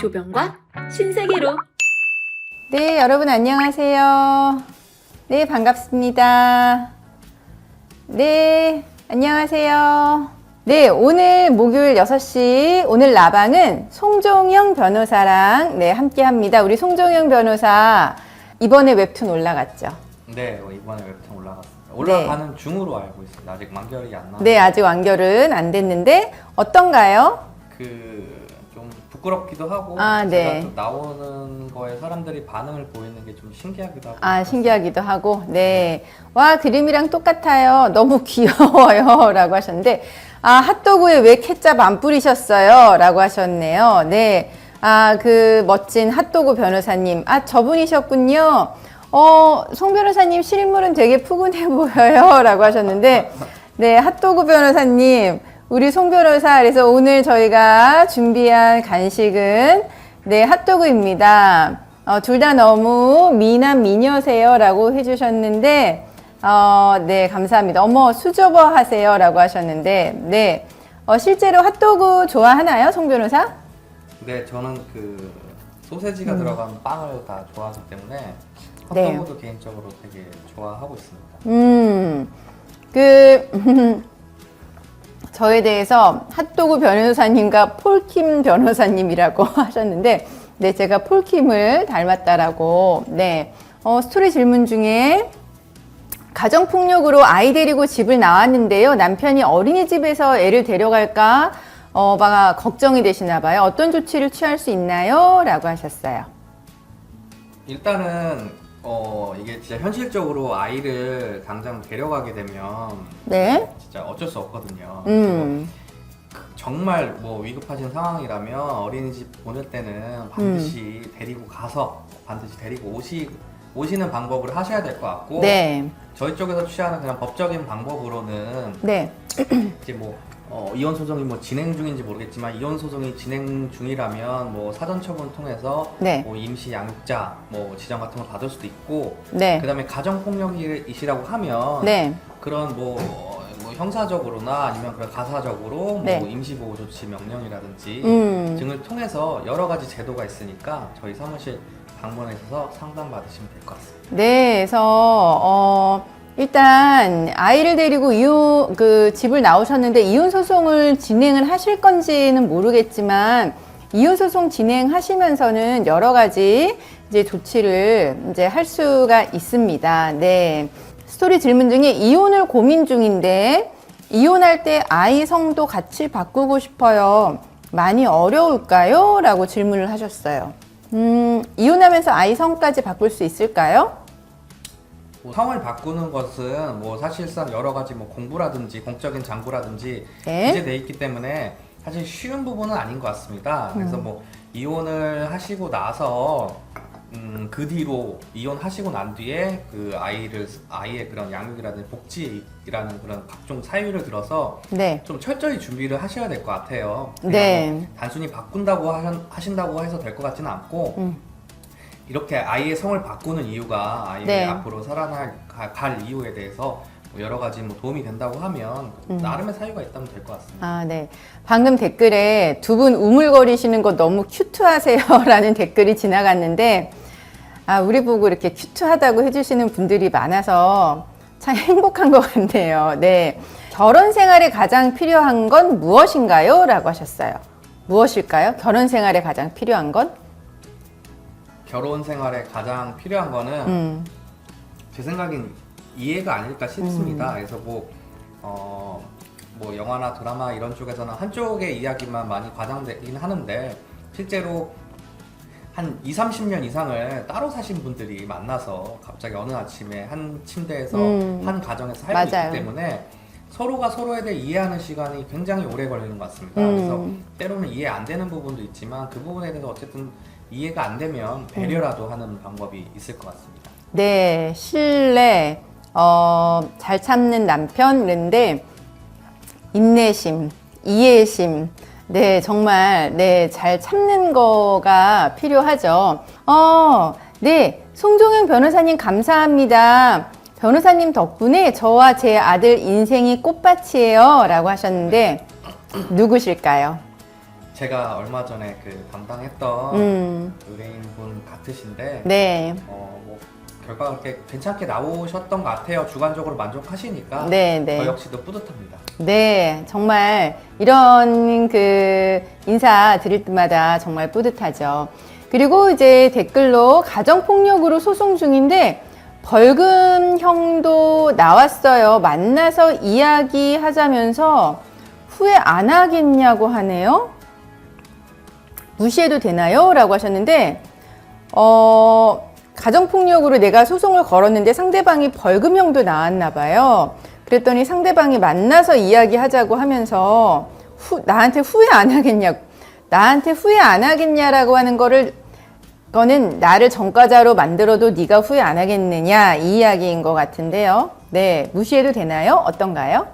조병과 신세계로. 네, 여러분 안녕하세요. 네, 반갑습니다. 네, 안녕하세요. 네, 오늘 목요일 6시 오늘 라방은 송종영 변호사랑 함께 합니다. 우리 송종영 변호사 이번에 웹툰 올라갔죠? 네, 이번에 웹툰 올라갔습니다. 올라가는 중으로 알고 있습니다. 아직 완결이 안 나왔는데. 네, 아직 완결은 안 됐는데 어떤가요? 좀 부끄럽기도 하고 아, 제가 네. 또 나오는 거에 사람들이 반응을 보이는 게 좀 신기하기도 하고. 아, 신기하기도 하고. 네. 와, 그림이랑 똑같아요. 너무 귀여워요. 라고 하셨는데, 아, 핫도그에 왜 케첩 안 뿌리셨어요? 라고 하셨네요. 네. 아, 그 멋진 핫도그 변호사님. 아, 저분이셨군요. 송 변호사님 실물은 되게 푸근해 보여요. 라고 하셨는데, 네, 핫도그 변호사님. 우리 송 변호사, 그래서 오늘 저희가 준비한 간식은 네, 핫도그입니다. 둘 다 너무 미남 미녀세요 라고 해주셨는데 네, 감사합니다. 어머, 수저버 하세요 라고 하셨는데 네, 실제로 핫도그 좋아하나요, 송 변호사? 네, 저는 그 소세지가 들어간 빵을 다 좋아하기 때문에 네. 핫도그도 개인적으로 되게 좋아하고 있습니다. 저에 대해서 핫도그 변호사님과 폴킴 변호사님이라고 하셨는데, 네, 제가 폴킴을 닮았다라고, 네, 스토리 질문 중에 가정폭력으로 아이 데리고 집을 나왔는데요. 남편이 어린이집에서 애를 데려갈까, 막 걱정이 되시나 봐요. 어떤 조치를 취할 수 있나요? 라고 하셨어요. 일단은 이게 진짜 현실적으로 아이를 당장 데려가게 되면 네. 진짜 어쩔 수 없거든요. 음. 정말 뭐 위급하신 상황이라면 어린이집 보낼 때는 반드시 데리고 가서 반드시 데리고 오시는 방법을 하셔야 될 것 같고, 네. 저희 쪽에서 취하는 그냥 법적인 방법으로는 네. 이제 뭐 이혼 소송이 뭐 진행 중인지 모르겠지만 이혼 소송이 진행 중이라면 뭐 사전 처분 통해서 네. 뭐 임시 양육자 뭐 지정 같은 걸 받을 수도 있고, 네. 그다음에 가정 폭력이시라고 하면 네. 그런 뭐 형사적으로나 아니면 그런 가사적으로 네. 뭐 임시보호 조치 명령이라든지 등을 통해서 여러 가지 제도가 있으니까 저희 사무실 방문하셔서 상담 받으시면 될 것 같습니다. 네, 그래서 일단 아이를 데리고 집을 나오셨는데 이혼 소송을 진행을 하실 건지는 모르겠지만 이혼 소송 진행하시면서는 여러 가지 이제 조치를 이제 할 수가 있습니다. 네. 스토리 질문 중에 이혼을 고민 중인데 이혼할 때 아이 성도 같이 바꾸고 싶어요. 많이 어려울까요? 라고 질문을 하셨어요. 이혼하면서 아이 성까지 바꿀 수 있을까요? 성을 바꾸는 것은 뭐 사실상 여러 가지 뭐 공부라든지 공적인 장부라든지 네. 기재돼 있기 때문에 사실 쉬운 부분은 아닌 것 같습니다. 그래서 뭐 이혼을 하시고 나서 그 뒤로 이혼하시고 난 뒤에 그 아이의 그런 양육이라든지 복지라는 그런 각종 사유를 들어서 네. 좀 철저히 준비를 하셔야 될 것 같아요. 네. 뭐 단순히 바꾼다고 하신다고 해서 될 것 같지는 않고, 이렇게 아이의 성을 바꾸는 이유가 아이의 네. 앞으로 살아갈 이유에 대해서 뭐 여러 가지 뭐 도움이 된다고 하면 나름의 사유가 있다면 될 것 같습니다. 아, 네. 방금 댓글에 두 분 우물거리시는 거 너무 큐트하세요 라는 댓글이 지나갔는데, 아, 우리 보고 이렇게 큐트하다고 해주시는 분들이 많아서 참 행복한 것 같네요. 네. 결혼 생활에 가장 필요한 건 무엇인가요? 라고 하셨어요. 무엇일까요? 결혼 생활에 가장 필요한 건? 결혼 생활에 가장 필요한 거는 제 생각엔 이해가 아닐까 싶습니다. 그래서 뭐 영화나 드라마 이런 쪽에서는 한쪽의 이야기만 많이 과장되긴 하는데 실제로 한 20-30년 이상을 따로 사신 분들이 만나서 갑자기 어느 아침에 한 침대에서 한 가정에서 살고 맞아요. 있기 때문에 서로가 서로에 대해 이해하는 시간이 굉장히 오래 걸리는 것 같습니다. 그래서 때로는 이해 안 되는 부분도 있지만 그 부분에 대해서 어쨌든 이해가 안 되면 배려라도 하는 방법이 있을 것 같습니다. 네. 신뢰, 잘 참는 남편, 그런데 인내심, 이해심, 네, 정말, 네, 잘 참는 거가 필요하죠. 네, 송종영 변호사님 감사합니다. 변호사님 덕분에 저와 제 아들 인생이 꽃밭이에요 라고 하셨는데 누구실까요? 제가 얼마 전에 그 담당했던 의뢰인분 같으신데 네. 뭐 결과가 꽤 괜찮게 나오셨던 것 같아요. 주관적으로 만족하시니까 네, 네. 저 역시도 뿌듯합니다. 네, 정말 이런 그 인사 드릴 때마다 정말 뿌듯하죠. 그리고 이제 댓글로 가정폭력으로 소송 중인데 벌금형도 나왔어요. 만나서 이야기하자면서 후회 안 하겠냐고 하네요. 무시해도 되나요? 라고 하셨는데 가정폭력으로 내가 소송을 걸었는데 상대방이 벌금형도 나왔나 봐요. 그랬더니 상대방이 만나서 이야기하자고 하면서 나한테 후회 안 하겠냐고, 나한테 후회 안 하겠냐라고 하는 거는 나를 전과자로 만들어도 네가 후회 안 하겠느냐 이 이야기인 것 같은데요. 네, 무시해도 되나요? 어떤가요?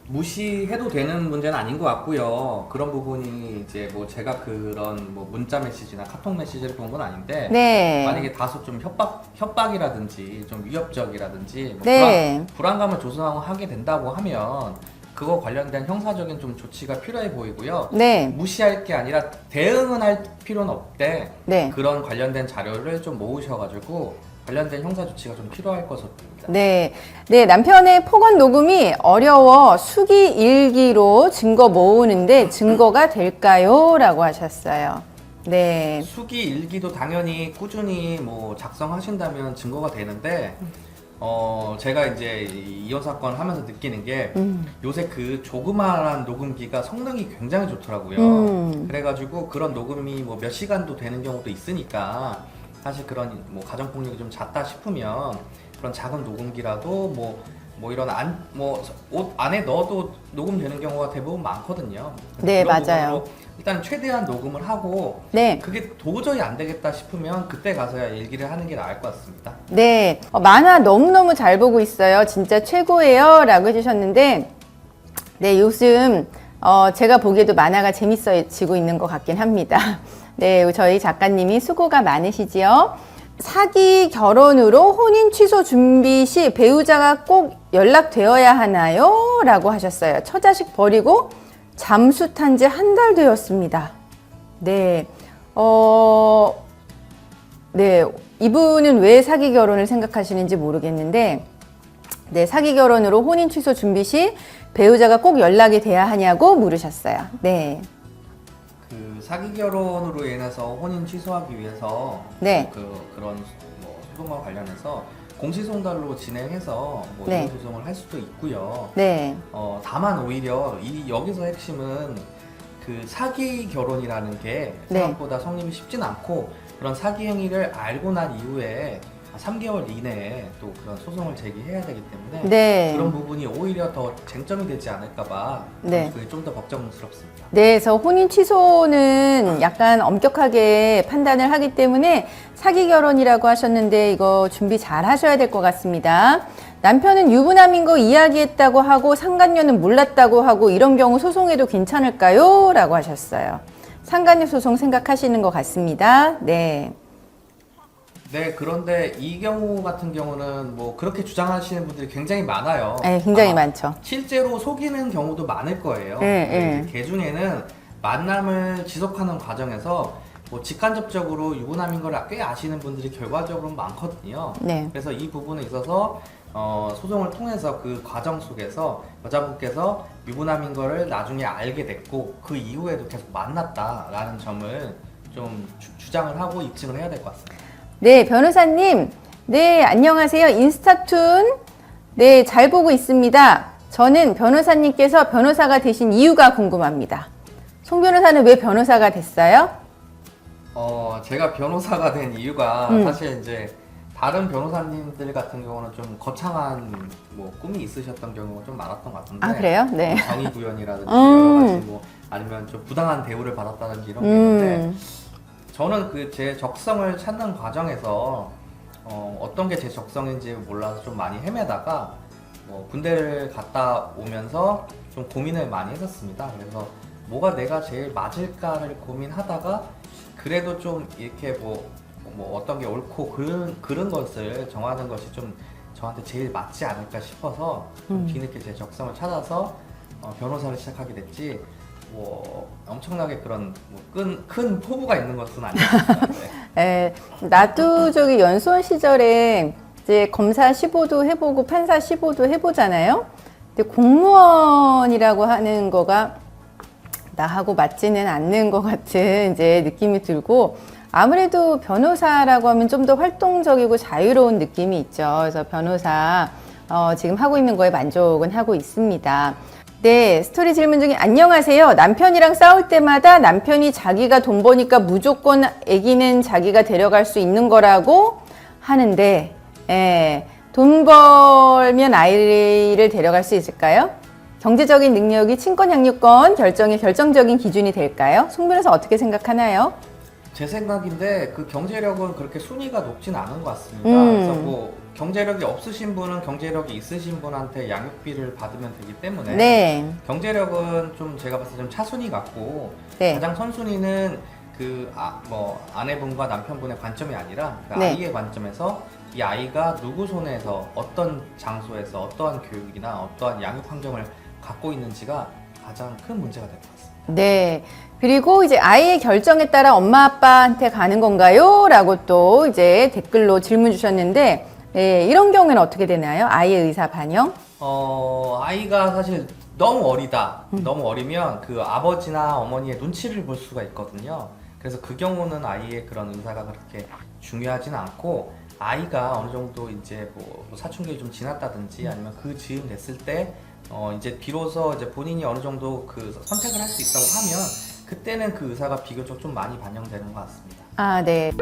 무시해도 되는 문제는 아닌 것 같고요. 그런 부분이 이제 뭐 제가 그런 뭐 문자 메시지나 카톡 메시지를 본 건 아닌데 네. 만약에 다소 좀 협박이라든지 좀 위협적이라든지 뭐 네. 불안감을 조성하게 된다고 하면 그거 관련된 형사적인 좀 조치가 필요해 보이고요. 네. 무시할 게 아니라 대응은 할 필요는 없대. 네. 그런 관련된 자료를 좀 모으셔가지고 관련된 형사 조치가 좀 필요할 것으로 보입니다. 네. 네, 남편의 폭언 녹음이 어려워 수기 일기로 증거 모으는데 증거가 될까요? 라고 하셨어요. 네. 수기 일기도 당연히 꾸준히 뭐 작성하신다면 증거가 되는데 제가 이제 이혼 사건 하면서 느끼는 게 요새 그 조그마한 녹음기가 성능이 굉장히 좋더라고요. 그래가지고 그런 녹음이 뭐 몇 시간도 되는 경우도 있으니까 사실 그런 뭐 가정폭력이 좀 잦다 싶으면 그런 작은 녹음기라도 뭐 이런 옷 안에 넣어도 녹음되는 경우가 대부분 많거든요. 네, 그런 맞아요. 부분으로 일단 최대한 녹음을 하고 네. 그게 도저히 안 되겠다 싶으면 그때 가서야 얘기를 하는 게 나을 것 같습니다. 네. 만화 너무너무 잘 보고 있어요. 진짜 최고예요. 라고 해주셨는데, 네, 요즘, 제가 보기에도 만화가 재밌어지고 있는 것 같긴 합니다. 네, 저희 작가님이 수고가 많으시지요. 사기 결혼으로 혼인 취소 준비 시 배우자가 꼭 연락되어야 하나요? 라고 하셨어요. 처자식 버리고 잠수 탄 지 한 달 되었습니다. 네, 네, 이분은 왜 사기 결혼을 생각하시는지 모르겠는데, 네, 사기 결혼으로 혼인 취소 준비 시 배우자가 꼭 연락이 돼야 하냐고 물으셨어요. 네. 그 사기 결혼으로 인해서 혼인 취소하기 위해서 네. 그런 뭐 소송과 관련해서 공시송달로 진행해서 뭐 네. 이혼 소송을 할 수도 있고요. 네. 다만 오히려 여기서 핵심은 그 사기 결혼이라는 게 네. 생각보다 성립이 쉽진 않고 그런 사기 행위를 알고 난 이후에 3개월 이내에 또 그런 소송을 제기해야 되기 때문에 네. 그런 부분이 오히려 더 쟁점이 되지 않을까봐 네. 그게 좀 더 걱정스럽습니다. 네, 그래서 혼인 취소는 약간 엄격하게 판단을 하기 때문에 사기 결혼이라고 하셨는데 이거 준비 잘 하셔야 될 것 같습니다. 남편은 유부남인 거 이야기했다고 하고 상간녀는 몰랐다고 하고 이런 경우 소송해도 괜찮을까요? 라고 하셨어요. 상간녀 소송 생각하시는 것 같습니다. 네. 네, 그런데 이 경우 같은 경우는 뭐 그렇게 주장하시는 분들이 굉장히 많아요. 네, 굉장히 많죠. 실제로 속이는 경우도 많을 거예요. 네, 근데 이제 그 중에는 만남을 지속하는 과정에서 뭐 직간접적으로 유부남인 걸 꽤 아시는 분들이 결과적으로 많거든요. 네. 그래서 이 부분에 있어서 소송을 통해서 그 과정 속에서 여자분께서 유부남인 거를 나중에 알게 됐고 그 이후에도 계속 만났다라는 점을 좀 주장을 하고 입증을 해야 될 것 같습니다. 네, 변호사님. 네, 안녕하세요. 인스타툰. 네, 잘 보고 있습니다. 저는 변호사님께서 변호사가 되신 이유가 궁금합니다. 송 변호사는 왜 변호사가 됐어요? 제가 변호사가 된 이유가 사실 이제 다른 변호사님들 같은 경우는 좀 거창한 뭐 꿈이 있으셨던 경우가 좀 많았던 것 같은데. 아, 그래요? 네. 정의 구현이라든지 여러 가지 뭐 아니면 좀 부당한 대우를 받았다든지 이런 게 있는데 저는 그 제 적성을 찾는 과정에서 어떤 게 제 적성인지 몰라서 좀 많이 헤매다가 뭐 군대를 갔다 오면서 좀 고민을 많이 했었습니다. 그래서 뭐가 내가 제일 맞을까를 고민하다가 그래도 좀 이렇게 뭐 어떤 게 옳고 그른 것을 정하는 것이 좀 저한테 제일 맞지 않을까 싶어서 좀 뒤늦게 제 적성을 찾아서 변호사를 시작하게 됐지 뭐 엄청나게 그런 큰 포부가 있는 것은 아니었습니다. 네. 나도 저기 연수원 시절에 이제 검사 15도 해보고 판사 15도 해보잖아요. 근데 공무원이라고 하는 거가 나하고 맞지는 않는 것 같은 이제 느낌이 들고, 아무래도 변호사라고 하면 좀 더 활동적이고 자유로운 느낌이 있죠. 그래서 변호사 지금 하고 있는 거에 만족은 하고 있습니다. 네, 스토리 질문 중에 안녕하세요. 남편이랑 싸울 때마다 남편이 자기가 돈 버니까 무조건 아기는 자기가 데려갈 수 있는 거라고 하는데, 돈 벌면 아이를 데려갈 수 있을까요? 경제적인 능력이 친권 양육권 결정의 결정적인 기준이 될까요? 송 변호사 어떻게 생각하나요? 제 생각인데 그 경제력은 그렇게 순위가 높진 않은 것 같습니다. 그래서 뭐 경제력이 없으신 분은 경제력이 있으신 분한테 양육비를 받으면 되기 때문에 네. 경제력은 좀 제가 봤을 때 좀 차순위 같고, 네. 가장 선순위는 뭐 아내분과 남편분의 관점이 아니라 그 네. 아이의 관점에서 이 아이가 누구 손에서 어떤 장소에서 어떠한 교육이나 어떠한 양육 환경을 갖고 있는지가 가장 큰 문제가 될 것 같습니다. 네. 그리고 이제 아이의 결정에 따라 엄마 아빠한테 가는 건가요? 라고 또 이제 댓글로 질문 주셨는데, 네, 이런 경우에는 어떻게 되나요? 아이의 의사 반영? 아이가 사실 너무 어리다. 너무 어리면 그 아버지나 어머니의 눈치를 볼 수가 있거든요. 그래서 그 경우는 아이의 그런 의사가 그렇게 중요하지는 않고, 아이가 어느 정도 이제 뭐 사춘기가 좀 지났다든지 아니면 그 즈음 됐을 때 이제 비로소 이제 본인이 어느 정도 그 선택을 할 수 있다고 하면 그때는 그 의사가 비교적 좀 많이 반영되는 것 같습니다. 아, 네.